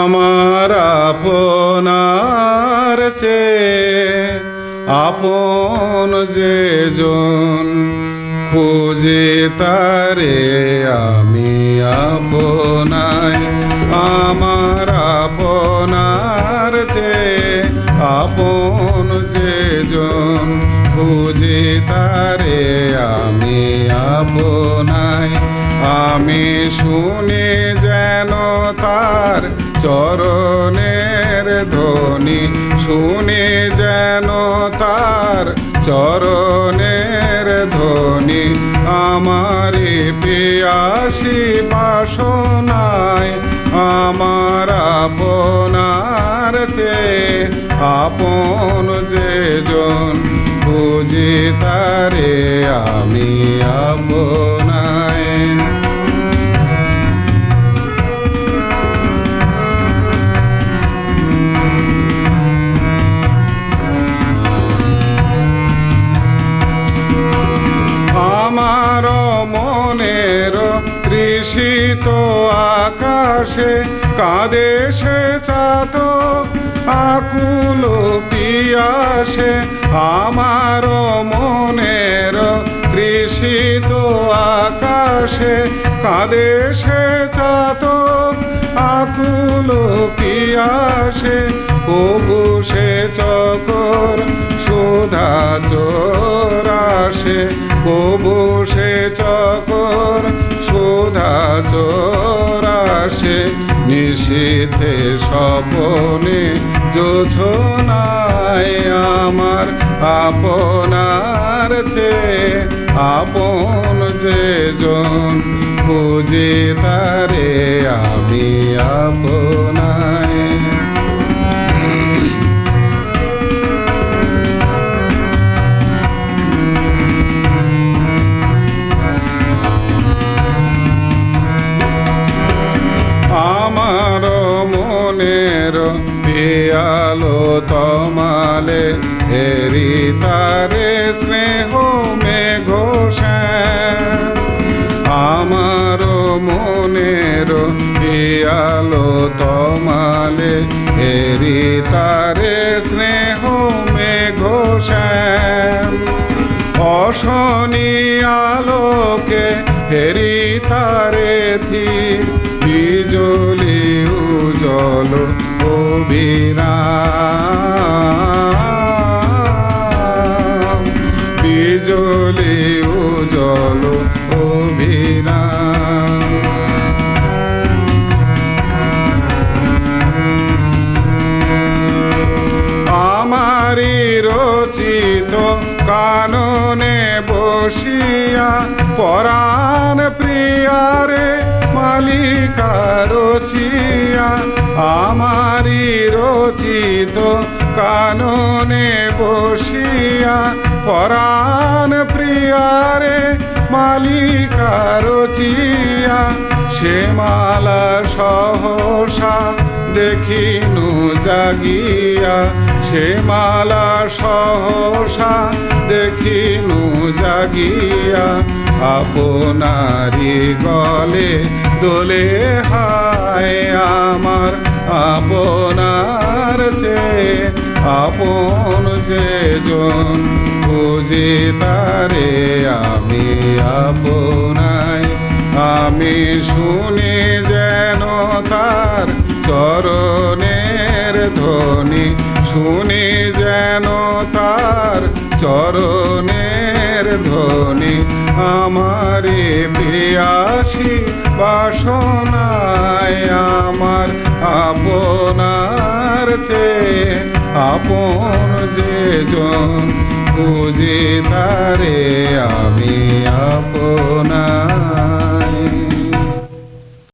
আমার আপনার চেয়ে আপন যে জন, খুঁজে তারে আমি আপনায়। আমার আপনার চেয়ে আপন যে জন, খুঁজে তারে আমি আপনায়। আমি শুনি যেন তার চরণের ধ্বনি, শুনি যেন তার চরণের ধ্বনি। আমারে পিয়াসী বাসনায় আমার আপনার চেয়ে আপন যে জন, খুঁজি তারে আমি আপনায়। আমার মনের তৃষিত আকাশে কাঁদে সে চাতক আকুল পিয়াসে। আমার মনের তৃষিত আকাশে কাঁদে সে চাতক আকুল পিয়াসে। কবু সে চকর সুধা চোরাসে, কবু সে চকর সুধা চোরাসে। নিশীথে স্বপনে জোছনায় আমার আপনার চেয়ে আপন যে জন, খুঁজি তারে আমি আপনায়। আমার মনের পিয়ালো তমালে হেরি তারে স্নেহ মেঘ শ্যাম। আমার মনের পিয়ালো তমালে হেরি তারে স্নেহ মেঘ শ্যাম। অশনি আলোকে হেরি তারে থি বিজলি উজ্জ্বল অভিরাম, বিজলি উজ্জ্বল অভিরাম। আমারি রচিত কাননে বসিয়া পরাণ প্রিয়ারে মালিকা রচিয়া। আমারি রচিত কাননে বসিয়া পরাণ প্রিয়ারে মালিকা রচিয়া। সে মালা সহসা দেখিনু জাগিয়া, সে মালা সহসা দেখিনু জাগিয়া। আপনারি গলে দোলে হায় আমার আপনার চেয়ে আপন যে জন, খুঁজি তারে আমি আপনায়। আমি শুনি যেন তার চরণের ধ্বনি, শুনি যেন তার চরণের ধ্বনি। আমারে পিয়াসী বাসনায় আমার আপনার চেয়ে আপন যে জন, খুঁজি তারে আমি আপনায়।